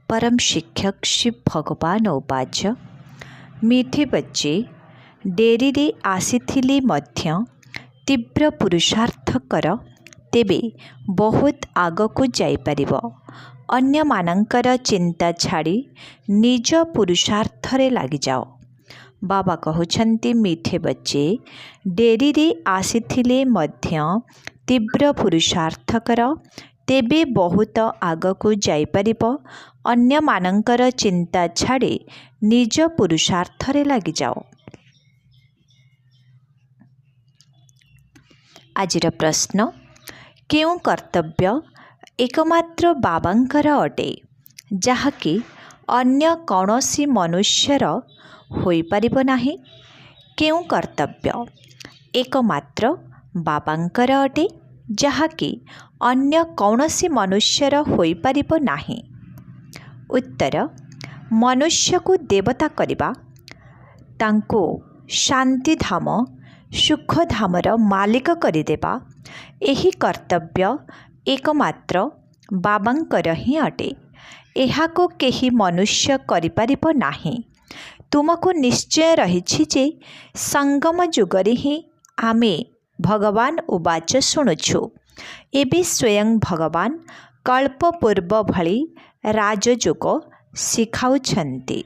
परम शिक्षक शिव भगवान उवाच मीठे बच्चे डेरी रे आसीथिले मध्य तीव्र पुरुषार्थ कर तेबे बहुत आगको जाइपारिब। अन्य मानंकर चिंता छाड़ी निज पुरुषार्थ रे लागि जाओ। बाबा कहउछन्ति मीठे बच्चे डेरी रे आसीथिले मध्य तीव्र पुरुषार्थ कर तेबे बहुत आगको जाइपारिब। अन्य मानंकर चिंता छाड़ी निज पुरुषार्थ रे लागि जाओ। आजिर प्रश्न केउ कर्तव्य एकमात्र बाबांकर अटे जहाँकि अन्य कौनसी मनुष्यर होई परिबो नाही। केउ कर्तव्य एकमात्र बाबांकर अटे जहाँकि अन्य कौनसी मनुष्यर होई परिबो नाही। उत्तर मनुष्य को देवता करिबा, तांको शांति धाम सुख धामर मालिक करिदेबा एही कर्तव्य एकमात्र बाबांकर ही अटे। एहाको केही मनुष्य करिपारिबो नाही। तुमको निश्चय रहिछि जे संगम जुगरे ही आमे भगवान उवाच शुणुछु। एबे स्वयं भगवान कल्प पूर्व भली राजयोग शिखाउछन्ति।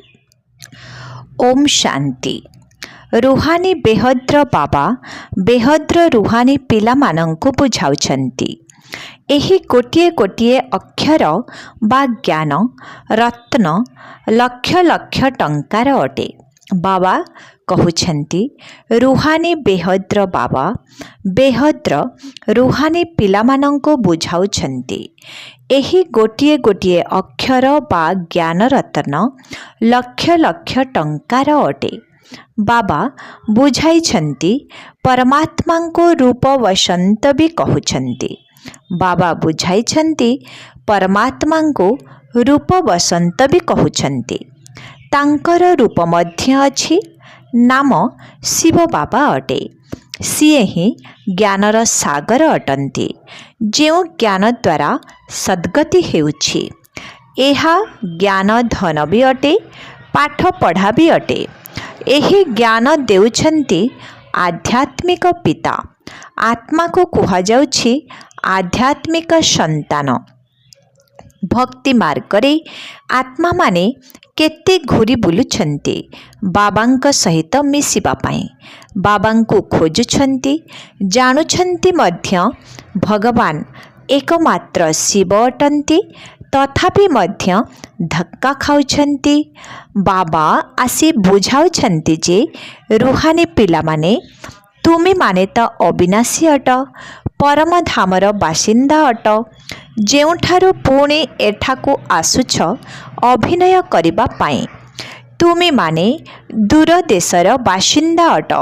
ओम शांति। रुहानी बेहद्र बाबा बेहद्र रुहानी पिला मानंकु बुझाउछन्ति। एही गोटिए गोटिए अक्षर बा ज्ञान रत्न लक्ष लक्ष टंकार अटे। बाबा कहउछन्ति रुहानी बेहद्र बाबा बेहद्र रुहानी पिला मानंकु बुझाउछन्ति। एही गोटिए गोटिए अक्षर बा ज्ञान रत्न लक्ष लक्ष टंकार अटे। बाबा बुझाइछन्ति परमात्मा को रूप वसंत भी कहउछन्ति। बाबा बुझाइछन्ति परमात्मा को रूप वसंत भी कहउछन्ति। तांकर रूप मध्य अछि, नाम शिव बाबा अटे। सिए ही ज्ञानर सागर अटंती। जो ज्ञान द्वारा सद्गति हेउछि एहा ज्ञान धन भी अटे, पाठ पढ़ा भी अटे। एही ज्ञान देउछन्ति आध्यात्मिक पिता। आत्मा को कुहा जाउछि आध्यात्मिक संतान। भक्ति मार्ग रे आत्मा माने केते घुरी बुलुछन्ति बाबांक सहित मिसिबा पाई। बाबांको खोजुछन्ति, जानुछन्ति मध्य भगवान एकमात्र शिव अटन्ति, तथापि मध्य धक्का खाउछन्ति। बाबा आसी बुझाउछन्ति जे रुहानी पिला माने तुमे माने त अविनाशी अट, परम धामर बासिंदा अट, जेउठारु पुणे एठाकु आसुछ अभिनय करिबा पाई। तुमे माने दूर देशर बासिंदा अट।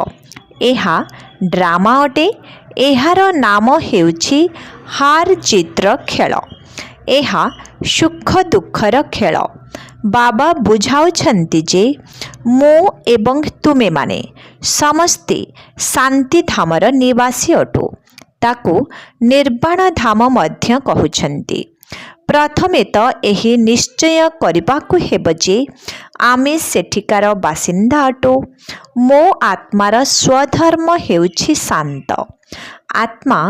एहा ड्रामा अटे। एहार नाम हेउछि हार चित्र खेल। एहा सुख दुखर खेल। बाबा बुझाउछन्ति जे मो एवं तुमे माने समस्ते शांति धामर निवासी अटु। ताकु निर्वाण धाम मध्य कहउछन्ति। प्रथमे तो एही निश्चय करिबाकु हेब जे आमे सेठिकार बासिंदा अटु। मो आत्मार स्वधर्म हेउछि शांत। आत्मा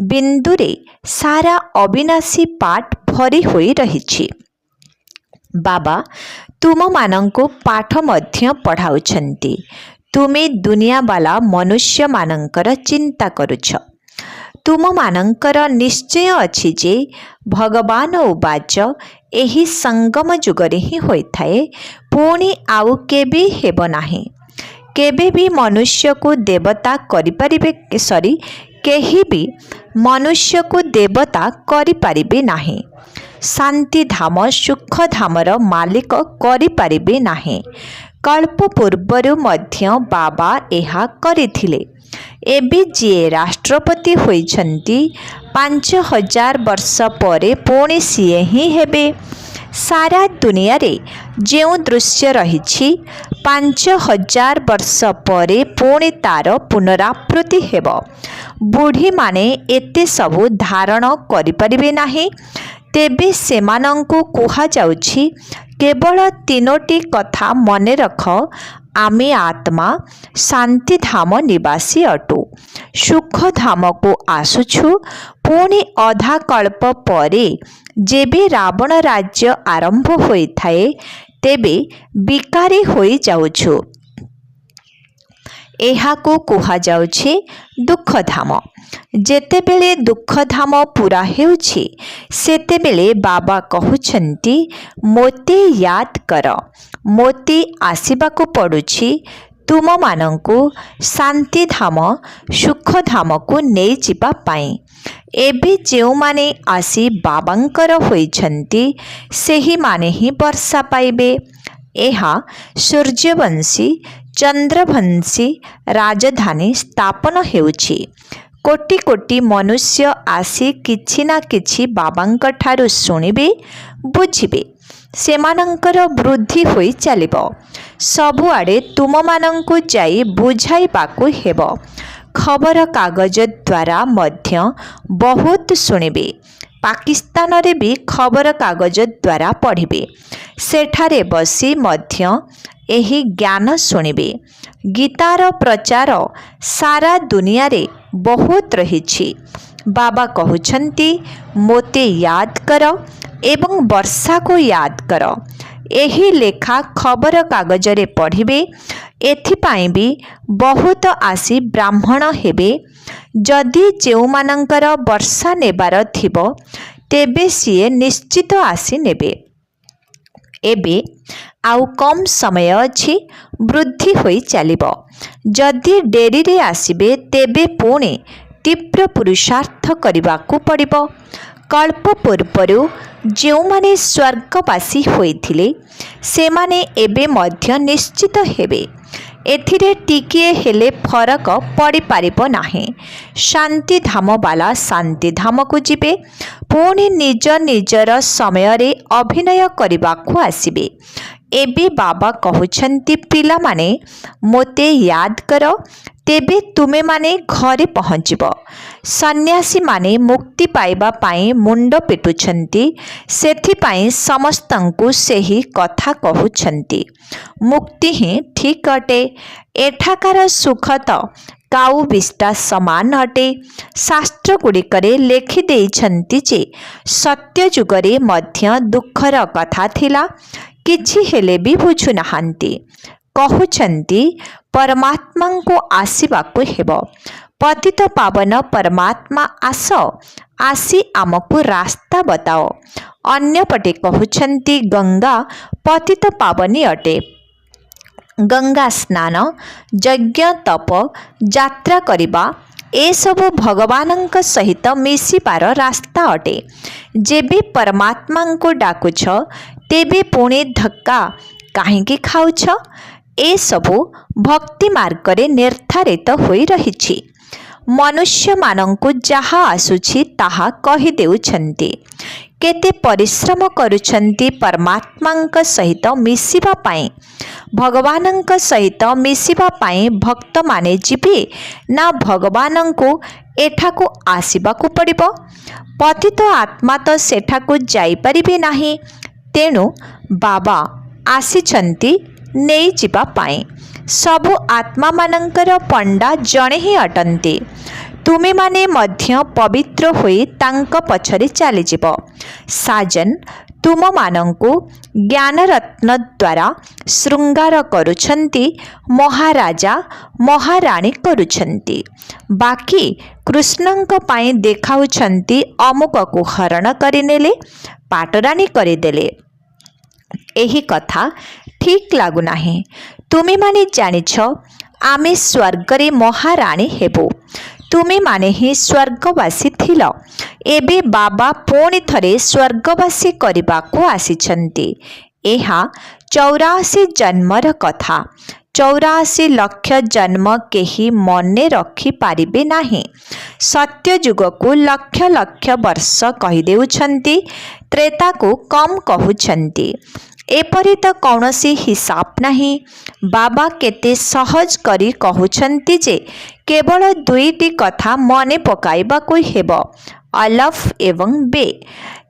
बिंदुरे सारा अविनाशी पाठ भरी होई रहिछि। बाबा तुम मानंको पाठ मध्य पढ़ाउछन्ति। तुमे दुनिया वाला मनुष्य मानंकर चिंता करुछ। तुम मानंकर निश्चय अछि जे भगवान उवाच एही संगम जुगरे ही होइथाए, पुणी आउ केबे हेब नाही। केबे भी मनुष्य को देवता करिपारिबे केही भी मनुष्य को देवता करिपारिबे नाही। शांति धाम सुख धामर मालिक करिपारिबे नाही। कल्प पूर्वरु मध्य बाबा एहा करिथिले। एबे जे राष्ट्रपति होइछन्ति 5000 वर्ष परे पुणे सिए ही हेबे। सारा दुनिया रे जेउ दृश्य रहिछि 5000 वर्ष परे पुणे तार पुनरावृत्ति हेब। बुढ़ी माने एते सबु धारण करिपारिबे नाही। ତେବେ ସେମାନଙ୍କୁ କୁହାଯାଉଛି କେବଳ ତିନୋଟି କଥା ମନେ ରଖ। ଆମେ ଆତ୍ମା ଶାନ୍ତିଧାମ ନିବାସୀ ଅଟୁ, ସୁଖଧାମକୁ ଆସୁଛୁ। ପୁଣି ଅଧା କଳ୍ପ ପରେ ଯେବେ ରାବଣ ରାଜ୍ୟ ଆରମ୍ଭ ହୋଇଥାଏ ତେବେ ବିକାରୀ ହୋଇଯାଉଛୁ। ଏହାକୁ କୁହାଯାଉଛି ଦୁଃଖଧାମ। ଯେତେବେଳେ ଦୁଃଖଧାମ ପୁରା ହେଉଛି ସେତେବେଳେ ବାବା କହୁଛନ୍ତି ମୋତେ ୟାଦ କର। ମୋତେ ଆସିବାକୁ ପଡ଼ୁଛି ତୁମମାନଙ୍କୁ ଶାନ୍ତିଧାମ ସୁଖଧାମକୁ ନେଇଯିବା ପାଇଁ। ଏବେ ଯେଉଁମାନେ ଆସି ବାବାଙ୍କର ହୋଇଛନ୍ତି ସେହିମାନେ ହିଁ ବର୍ଷା ପାଇବେ। ଏହା ସୂର୍ଯ୍ୟବଂଶୀ ଚନ୍ଦ୍ରବଂଶୀ ରାଜଧାନୀ ସ୍ଥାପନ ହେଉଛି। କୋଟି କୋଟି ମନୁଷ୍ୟ ଆସି କିଛି ନା କିଛି ବାବାଙ୍କଠାରୁ ଶୁଣିବେ, ବୁଝିବେ। ସେମାନଙ୍କର ବୃଦ୍ଧି ହୋଇ ଚାଲିବ। ସବୁଆଡ଼େ ତୁମମାନଙ୍କୁ ଯାଇ ବୁଝାଇବାକୁ ହେବ। ଖବରକାଗଜ ଦ୍ୱାରା ମଧ୍ୟ ବହୁତ ଶୁଣିବେ। ପାକିସ୍ତାନରେ ବି ଖବରକାଗଜ ଦ୍ୱାରା ପଢ଼ିବେ। ସେଠାରେ ବସି ମଧ୍ୟ ଏହି ଜ୍ଞାନ ଶୁଣିବେ। ଗୀତାର ପ୍ରଚାର ସାରା ଦୁନିଆରେ ବହୁତ ରହିଛି। ବାବା କହୁଛନ୍ତି ମୋତେ ୟାଦ କର ଏବଂ ବର୍ଷାକୁ ୟାଦ କର। ଏହି ଲେଖା ଖବରକାଗଜରେ ପଢ଼ିବେ। ଏଥିପାଇଁ ବି ବହୁତ ଆସି ବ୍ରାହ୍ମଣ ହେବେ। ଯଦି ଯେଉଁମାନଙ୍କର ବର୍ଷା ନେବାର ଥିବ ତେବେ ସିଏ ନିଶ୍ଚିତ ଆସି ନେବେ। ଏବେ ଆଉ କମ୍ ସମୟ ଅଛି, ବୃଦ୍ଧି ହୋଇ ଚାଲିବ। ଯଦି ଡେରିରେ ଆସିବେ ତେବେ ପୁଣି ତୀବ୍ର ପୁରୁଷାର୍ଥ କରିବାକୁ ପଡ଼ିବ। କଳ୍ପ ପୂର୍ବରୁ ଯେଉଁମାନେ ସ୍ୱର୍ଗବାସୀ ହୋଇଥିଲେ ସେମାନେ ଏବେ ମଧ୍ୟ ନିଶ୍ଚିତ ହେବେ। ଏଥିରେ ଟିକିଏ ହେଲେ ଫରକ ପଡ଼ିପାରିବ ନାହିଁ। ଶାନ୍ତିଧାମବାଲା ଶାନ୍ତିଧାମକୁ ଯିବେ, ପୁଣି ନିଜ ନିଜର ସମୟରେ ଅଭିନୟ କରିବାକୁ ଆସିବେ। ଏବେ ବାବା କହୁଛନ୍ତି ପିଲାମାନେ ମୋତେ ୟାଦ କର, ତେବେ ତୁମେମାନେ ଘରେ ପହଞ୍ଚିବ। ସନ୍ନ୍ୟାସୀମାନେ ମୁକ୍ତି ପାଇବା ପାଇଁ ମୁଣ୍ଡ ପିଟୁଛନ୍ତି, ସେଥିପାଇଁ ସମସ୍ତଙ୍କୁ ସେହି କଥା କହୁଛନ୍ତି। ମୁକ୍ତି ହିଁ ଠିକ୍ ଅଟେ। ଏଠାକାର ସୁଖ ତ କାଉ ବିଷ୍ଟା ସମାନ ଅଟେ। ଶାସ୍ତ୍ରଗୁଡ଼ିକରେ ଲେଖିଦେଇଛନ୍ତି ଯେ ସତ୍ୟଯୁଗରେ ମଧ୍ୟ ଦୁଃଖର କଥା ଥିଲା, କିଛି ହେଲେ ବି ବୁଝୁନାହାନ୍ତି। କହୁଛନ୍ତି ପରମାତ୍ମାଙ୍କୁ ଆସିବାକୁ ହେବ। ପତିତ ପାବନ ପରମାତ୍ମା ଆସ, ଆସି ଆମକୁ ରାସ୍ତା ବତାଅ। ଅନ୍ୟପଟେ କହୁଛନ୍ତି ଗଙ୍ଗା ପତିତ ପାବନୀ ଅଟେ। ଗଙ୍ଗା ସ୍ନାନ, ଯଜ୍ଞ, ତପ, ଯାତ୍ରା କରିବା ଏସବୁ ଭଗବାନଙ୍କ ସହିତ ମିଶିବାର ରାସ୍ତା ଅଟେ। ଯେବେ ପରମାତ୍ମାଙ୍କୁ ଡାକୁଛ ତେବେ ପୁଣି ଧକ୍କା କାହିଁକି ଖାଉଛ? ଏସବୁ ଭକ୍ତି ମାର୍ଗରେ ନିର୍ଦ୍ଧାରିତ ହୋଇ ରହିଛି। ମନୁଷ୍ୟମାନଙ୍କୁ ଯାହା ଆସୁଛି ତାହା କହିଦେଉଛନ୍ତି। କେତେ ପରିଶ୍ରମ କରୁଛନ୍ତି ପରମାତ୍ମାଙ୍କ ସହିତ ମିଶିବା ପାଇଁ। ଭଗବାନଙ୍କ ସହିତ ମିଶିବା ପାଇଁ ଭକ୍ତମାନେ ଯିବେ ନା ଭଗବାନଙ୍କୁ ଏଠାକୁ ଆସିବାକୁ ପଡ଼ିବ? ପତିତ ଆତ୍ମା ତ ସେଠାକୁ ଯାଇପାରିବେ ନାହିଁ। ତେଣୁ ବାବା ଆସିଛନ୍ତି ନେଇଯିବା ପାଇଁ। ସବୁ ଆତ୍ମାମାନଙ୍କର ପଣ୍ଡା ଜଣେ ହିଁ ଅଟନ୍ତି। ତୁମେମାନେ ମଧ୍ୟ ପବିତ୍ର ହୋଇ ତାଙ୍କ ପଛରେ ଚାଲିଯିବ। ସାଜନ ତୁମମାନଙ୍କୁ ଜ୍ଞାନରତ୍ନ ଦ୍ୱାରା ଶୃଙ୍ଗାର କରୁଛନ୍ତି, ମହାରାଜା ମହାରାଣୀ କରୁଛନ୍ତି। ବାକି କୃଷ୍ଣଙ୍କ ପାଇଁ ଦେଖାଉଛନ୍ତି ଅମୁକକୁ ହରଣ କରିନେଲେ, ପାଟରାଣୀ କରିଦେଲେ। ଏହି କଥା ଠିକ୍ ଲାଗୁନାହିଁ। ତୁମେମାନେ ଜାଣିଛ ଆମେ ସ୍ୱର୍ଗରେ ମହାରାଣୀ ହେବୁ। ତୁମେମାନେ ହିଁ ସ୍ୱର୍ଗବାସୀ ଥିଲ। ଏବେ ବାବା ପୁଣି ଥରେ ସ୍ୱର୍ଗବାସୀ କରିବାକୁ ଆସିଛନ୍ତି। ଏହା 84 ଜନ୍ମର କଥା। 84 ଲକ୍ଷ ଜନ୍ମ କେହି ମନେ ରଖିପାରିବେ ନାହିଁ। ସତ୍ୟଯୁଗକୁ ଲକ୍ଷ ଲକ୍ଷ ବର୍ଷ କହିଦେଉଛନ୍ତି, ତ୍ରେତାକୁ କମ୍ କହୁଛନ୍ତି। ଏପରି ତ କୌଣସି ହିସାବ ନାହିଁ। ବାବା କେତେ ସହଜ କରି କହୁଛନ୍ତି ଯେ କେବଳ ଦୁଇଟି କଥା ମନେ ପକାଇବାକୁ ହେବ, ଅଲଫ ଏବଂ ବେ।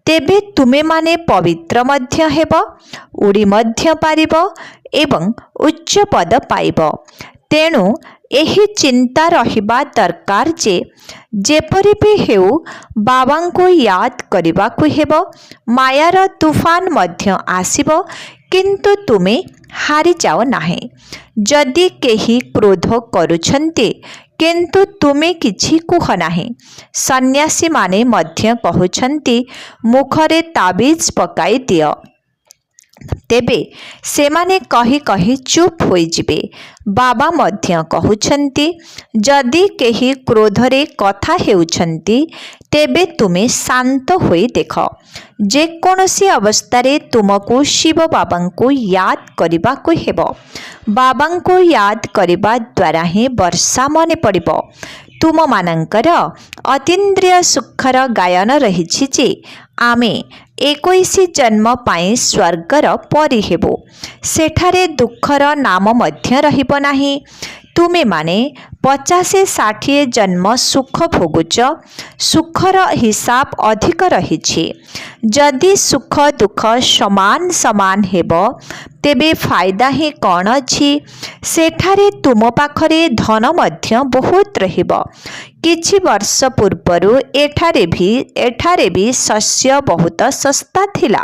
तेबे तुमे माने पवित्र मध्य हेब, उड़ी मध्य पारिब एवं उच्च पद पाइब। तेणु एही चिंता रहिबा दरकार जे जेपरि भी हेउ बाबांको याद करिबाकु हेब। मायार तूफान मध्य आसिब किंतु तुमे हारि जाओ नाही। जदि केही क्रोध करुछन्ति किंतु तुमे किछि कुह नाही। सन्यासी माने मध्य कहउछन्ति मुखरे ताबीज पकाई दियो, तेबे सेमाने कही कही चुप होई जिबे। बाबा मध्य कहउछन्ति जदि केही क्रोधरे कथा हेउछन्ति तेबे तुमे शांत होई देख। जे कोनोसी अवस्थारे तुमको शिव बाबांको याद करिबाको हेब। बाबांको याद करिबा द्वारा ही वर्षा मने पड़िब। तुम मानंकर अतीन्द्रिय सुखर गायन रहिछि जे आमे 21 जन्म पाई स्वर्गर परी हेबो। सेठारे दुखर नाम मध्य रहिब नाही। तुमे माने 50-60 जन्म सुख भोगुच। सुखर हिसाब अधिक रहिछि। जदि सुख दुख समान समान हेब तेबे फायदा ही कौन अछि। सेठारे तुम पाखरे धन मध्य बहुत रहिब। किछि वर्ष पूर्वरु एठारे भी शस्य बहुत सस्ता थिला।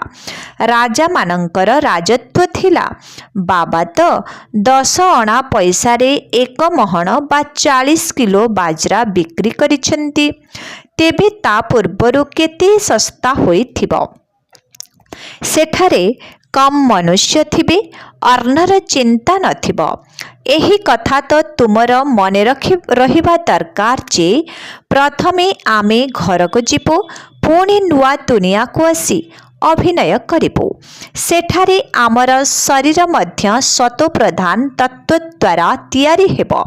राजा मानंकर राजत्व थिला। बाबा तो 10 अणा पैसारे 1 महण बा 40 किलो बाजरा बिक्री करिछन्ति। तेबे ता पूर्वरु केते सस्ता होइथिबो। सेठारे कम मनुष्य थिबे, अर्णर चिंता नथिबो। एही कथा तो तुमर मने रहिबा दरकार जे प्रथमे आमे घर को जीवो, पुणी नुआ दुनिया को आसी अभिनय करिबो। सेठारे आमर शरीर मध्य सतो प्रधान तत्व द्वारा तैयारी हेबो।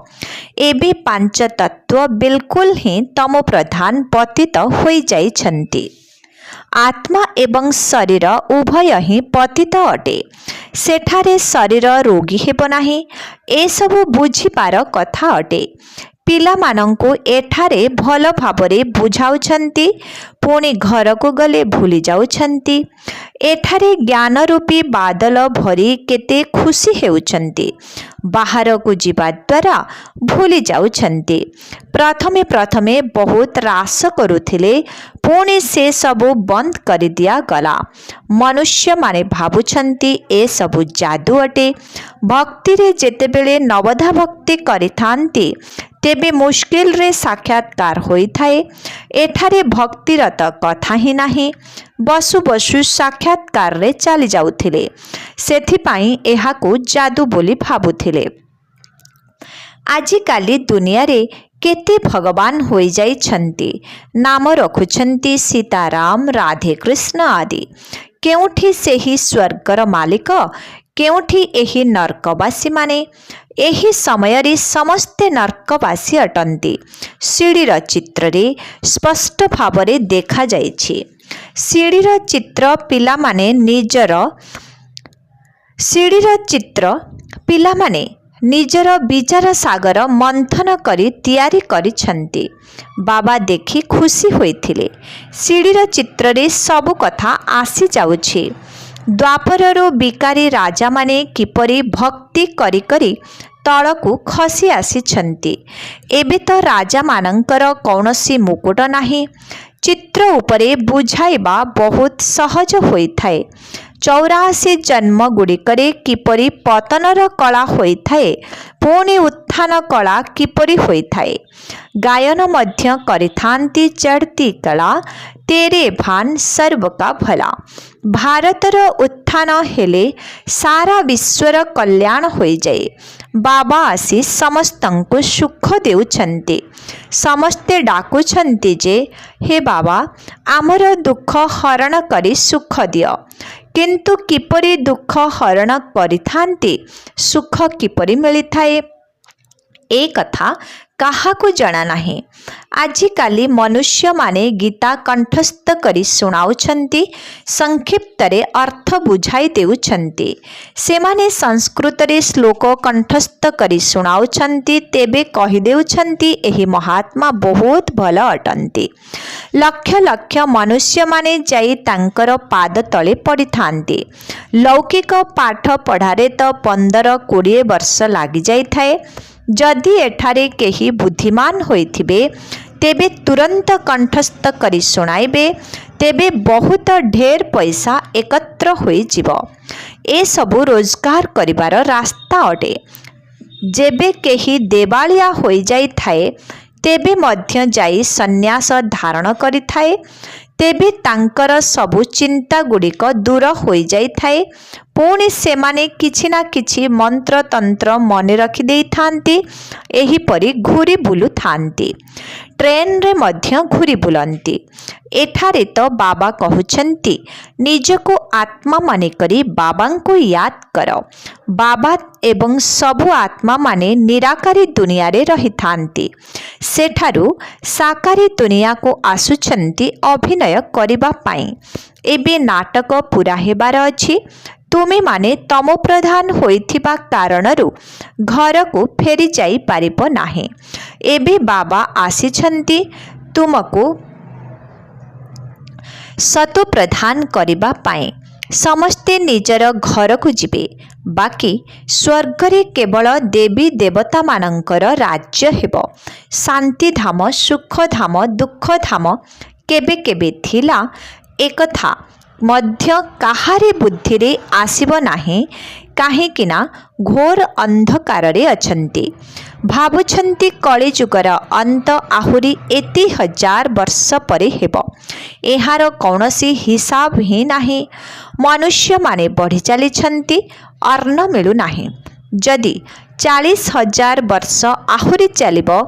एबे 5 तत्व बिल्कुल ही तमो प्रधान पतित होई जाइछन्ति। आत्मा एवं शरीर उभय ही पतित अटे। सेठारे शरीर रोगी हेब नाही। ए सबु बुझिपार कथा अटे। पिला मानंको एठारे भल भाबरे बुझाउछन्ति, पुणी घर को गले भूली जाउछन्ति। एठारे ज्ञान रूपी बादल भरी केते खुशी हेउछन्ति, बाहर को जीवा द्वारा भूली जाउछन्ति। प्रथमे प्रथमे बहुत रास करुथिले, पुणी से सबु बंद कर दिया गला। मनुष्य माने भाबुछन्ति ए सबु जादू अटे। भक्ति रे जेतेबेले नवधा भक्ति करिथान्ति तेबे मुश्किल रे साक्षात्कार होई थाए। एठारे भक्तिर त कथा ही नाही। बसु बसु साक्षात्कार रे चली जाउथिले। सेथिपाई एहाकु जादू बोली भाबुथिले। आजिकाली दुनिया रे केते भगवान होई जाइछन्ति। नाम रखुछन्ति सीताराम, राधे कृष्ण आदि। केउठी सेही स्वर्गर मालिक, केउठी एही नरकवासी माने। एही समय रे समस्ते नरकवासी अटंती। सीढ़ीर चित्र रे स्पष्ट भावरे देखा जाइछि। सीढ़ीर चित्र पिला माने निजर विचार सागर मंथन करी तैयारी करिछन्ति। बाबा देखि खुशी होइथिले। सीढ़ीर चित्र रे सबु कथा आसी जाउछि। द्वापररो बिकारी राजा माने किपरि भक्ति करी करी तळकु खसी आसीछन्ति। एबे तो राजा मानंकर कौनसी मुकुट नाही। चित्र उपरे बुझाइबा बहुत सहज होइथाए। 84 जन्म गुड़िकरे किपरि पतनर कला होइथाए, पुणी उत्थान कला किपरि होइथाए। गायन मध्य करिथान्ति चढ़ती कला, तेरे भान सर्व का भला। भारतर उत्थान हेले सारा विश्वर कल्याण होई जाए। बाबा आसी समस्तंकु सुख देउछन्ति। समस्ते डाकुछन्ति जे हे बाबा आमर दुख हरण करी सुख दियो। किंतु किपरि दुख हरण करिथान्ति, सुख किपरि मिलिथाए ए कथा काहाकु जणा नाही। आजिकाली मनुष्य माने गीता कंठस्थ करी सुनाउछंती, संक्षिप्तरे अर्थ बुझाई देउछंती। सेमाने संस्कृत रे श्लोक कंठस्थ करी सुनाउछंती, तेबे कहि देउछंती एही महात्मा बहुत भल अटंती। लक्ष लक्ष मनुष्य माने जाई तांकर पाद तले पड़ी थांती। लौकिक पाठ पढ़ारे तो 15-20 वर्ष लागी जाई थाए। जदि एठारे केही बुद्धिमान होइथिबे तेबे तुरंत कंठस्थ करी सुनाइबे, तेबे बहुत ढेर पैसा एकत्र होई जिवो। ए सबु रोजगार करिबार रास्ता अटे। जेबे केही देवालिया होई जाई थाए तेबे मध्य जाई सन्यास धारण करि थाए, तेबे तांकर सबु चिंता गुड़िक दूर होई जाई थाए। पुणी सेमाने किछि ना किछि मंत्र तंत्र मने रखि देई थांती, एही परी घूरी बुलु थांती। ट्रेन रे मध्य घूरी बुलंती। एठारे तो बाबा कहउछंती निजको आत्मा माने करी बाबा को याद करो। बाबा एवं सबु आत्मा माने निराकारी दुनिया रे रही थांती। सेठारु साकारी दुनिया को आसुछंती अभिनय करिबा पाई। एबे नाटक पूरा हेबार अछि। तुमे माने तमो प्रधान होइथिबा कारणरु घर को फेरी जाई पारिबो नाही। एबे बाबा आसीछंती तुमको सतो प्रधान करिबा पाई। समस्ते निजर घर को जिबे, बाकी स्वर्ग रे केवल देवी देवता मानकर राज्य हेबो। शांति धाम, सुख धाम, दुख धाम केबे केबे थिला, एकथा मध्य काहारी बुद्धि रे आसीबो नाही। काहेकिना घोर अंधकार रे अछंती। भाबुछंती कली जुगर अंत आहुरी 1000 वर्ष परे हेबो। एहार कौनसी हिसाब ही नाही। मनुष्य माने बढ़ी चलीछंती, अर्ण मिलु नाही। जदि 40,000 वर्ष आहुरी चलिबो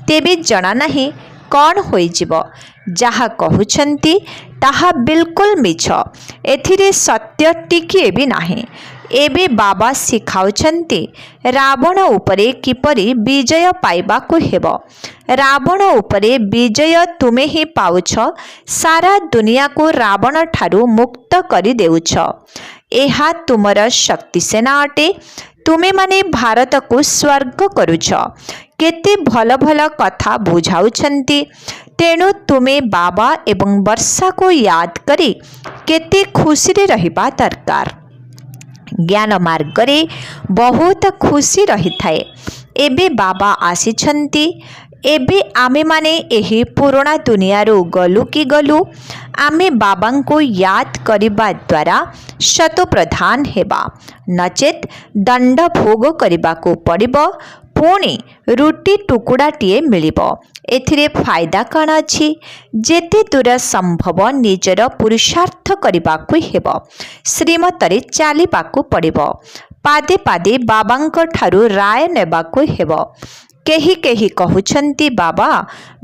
तेबे जना नाही कौन होई जिवो। जहा कहउछंती ताहा बिल्कुल मिछ। एथिरे सत्य टिकिए भी नाही। एबे बाबा सिखाउछंती रावण उपरे किपरि विजय पाइबा को हेबो। रावण उपरे विजय तुमे ही पाउछ। सारा दुनिया को रावण ठारू मुक्त करि देउछ। एहा तुमर शक्ति सेना अटे। तुमे माने भारत को स्वर्ग करुछ। केते भल भल कथा बुझाउछंती। तेणु तुमे बाबा एवं वर्षा को याद करी केते खुशी रे रहिबा दरकार। ज्ञान मार्ग रे बहुत खुशी रही थाए। एबे बाबा आसीछंती। एबे आमे माने एही पुराना दुनिया रो गलु कि गलु। आमे बाबा को याद करिबा द्वारा शत प्रधान हेबा, नचेत दंड भोग करिबा को पड़िबो। पुणी रुटी टुकुड़ाटीए मिलिबो। एथिरे फायदा कण अछि। जेते दूर संभव निजर पुरुषार्थ करिबाकु हेबो। श्रीमतरे चालिबाकु पड़िबो। पादे पादे बाबांक ठारू राय नेबाकु हेबो। केही केही कहउछंती बाबा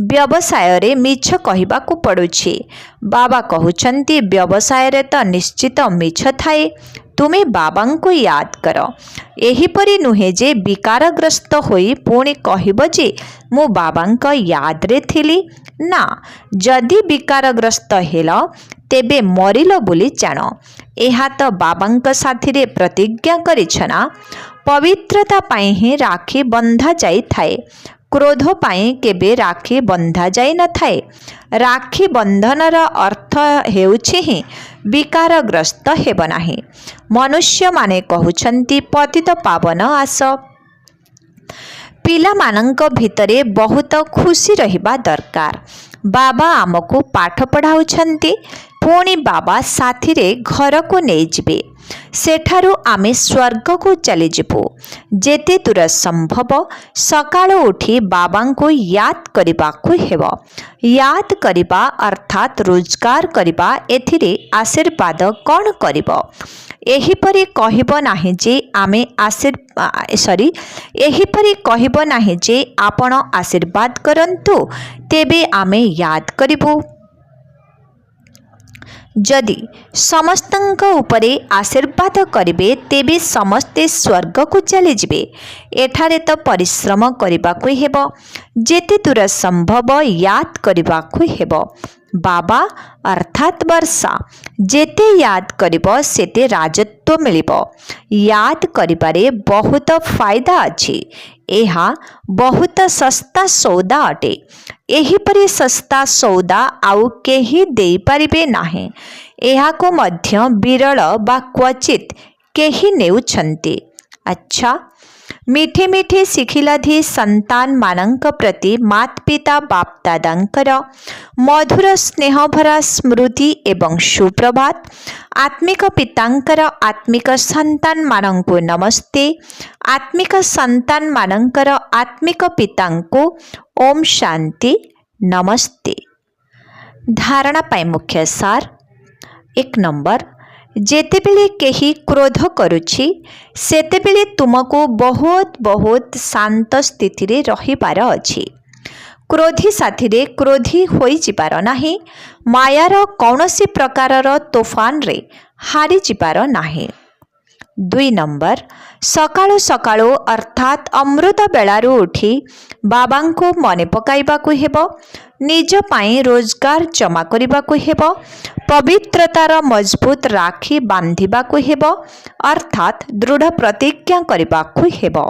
व्यवसाय रे मिछ कहिबाकु पड़ुछि। बाबा कहउछंती व्यवसाय रे तो निश्चित मिछ थाए। तुमे बाबा को याद कर। एहीपरि नुहे जे विकारग्रस्त होई पुणी कहिबो जे मु बाबा याद रे थिली ना। जदि विकारग्रस्त हेल तेबे मरिल बोली जान। एहा तो बाबा साथी रे प्रतिज्ञा करिछना। पवित्रता पाई ही राखी बंधा जाई थाए। क्रोध पाई केबे राखी बंधा जाई न थाए। राखी बंधनर अर्थ हेउछि ही विकारग्रस्त हेब नाही। मनुष्य माने कहउछंती पतित पावन आस। पिला मानंक भितरे बहुत खुशी रहिबा दरकार। बाबा आमको पाठ पढ़ाउछंती। पुणी बाबा साथी रे घर को नहीं जिबे। सेठारु आमे स्वर्ग को चली जिबु। जेते दूर संभव सकाळ उठी बाबा को याद करिबाकु हेबो। याद करिबा अर्थात रोजगार करिबा। एथिरे आशीर्वाद कौन करिबो। एहीपरि कहिबो नाही जे आमे एहीपरि कहिबो नाही जे आपण आशीर्वाद करंतु तेबे आमे याद करिबु। जदि समस्तଙ୍କ उपरे आशीर्वाद करिवे तेबे समस्ते स्वर्ग को चली जिवे। एठारे तो परिश्रम करबाकु हेबो, जेते दूर संभव याद करबाकु हेबो। बाबा अर्थात वर्षा जेते याद करिबो सेते राजत्व मिलिबो। याद करिबारे बहुत फायदा अछि। एहा बहुत सस्ता सौदा अटे। एहीपरि सस्ता सौदा आउ केही देई परिबे नाही। एहाको मध्य विरल बा क्वचित केही नेउछन्ति। अच्छा, मीठे मीठे शिखिलाधि संतान मानंक प्रति मात पिता बाप दादांकर मधुर स्नेह भरा स्मृति एवं सुप्रभात। आत्मिक पितांकर आत्मिक संतान मानंको नमस्ते। आत्मिक संतान मानंकर आत्मिक पितांको ओम शांति नमस्ते। धारणा पाई मुख्य सार। 1 नंबर, जेतेबेले केही क्रोध करुछि सेतेबेले तुमको बहुत बहुत शांत स्थिति रे रहिबार अछि। क्रोधी साथी रे क्रोधी होई जिबार नाही। मायार कौनसी प्रकारर तोफान रे हारी जिबार नाही। 2 नंबर, सकाळु सकाळु अर्थात अमृत बेलारू उठी बाबांको मने पकाइबाकु हेबो। निज पाई रोजगार जमा करिबाकु हेबो। पवित्रतार मजबूत राखी बांधिबाकु हेबो अर्थात दृढ़ प्रतिज्ञा करिबाकु हेबो।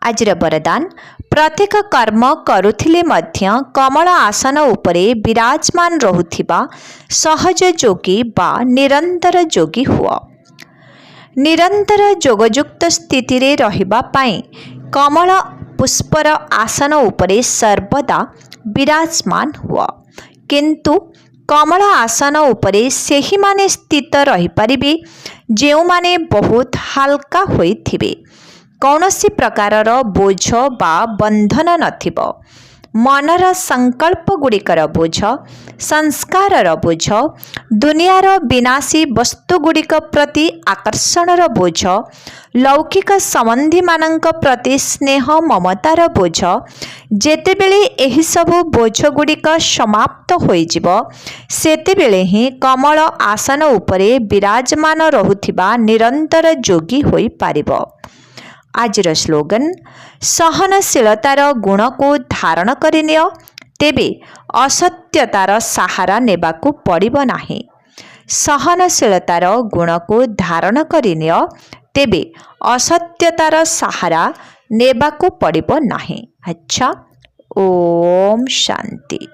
आजिर वरदान, प्रत्येक कर्म करुथिले मध्य कमल आसन उपरे विराजमान रहुथिबा सहज जोगी बा निरंतर जोगी हुआ। निरंतर जोगयुक्त स्थिति रे रहिबा पाई कमल पुष्पर आसन उपरे सर्वदा विराजमान हुआ। किंतु कमल आसन उपरे सेही माने स्थित रही परिबे जेउ माने बहुत हल्का होइथिबे। कौनसी प्रकारर बोझ बा बंधन नथिबो। मनर संकल्प गुड़िकर बोझ, संस्कारर बोझ, दुनियार विनाशी वस्तु गुड़िक प्रति आकर्षणर बोझ, लौकिक संबंधी मानक प्रति स्नेह ममतार बोझ, जेतेबेले एही सबु बोझ गुड़िक समाप्त होइजिबो सेतेबेले ही कमल आसन उपरे विराजमान रहुथिबा निरंतर जोगी होई पारिबो। आजिर स्लोगन, सहनशीलतार गुण को धारण करिनियो तेबे असत्यतार सहारा नेबाकू पड़िबो नाही। सहनशीलतार गुण को धारण करिनियो तेबे असत्यतार सहारा नेबाकू पड़िबो नाही। अच्छा, ओम शांति।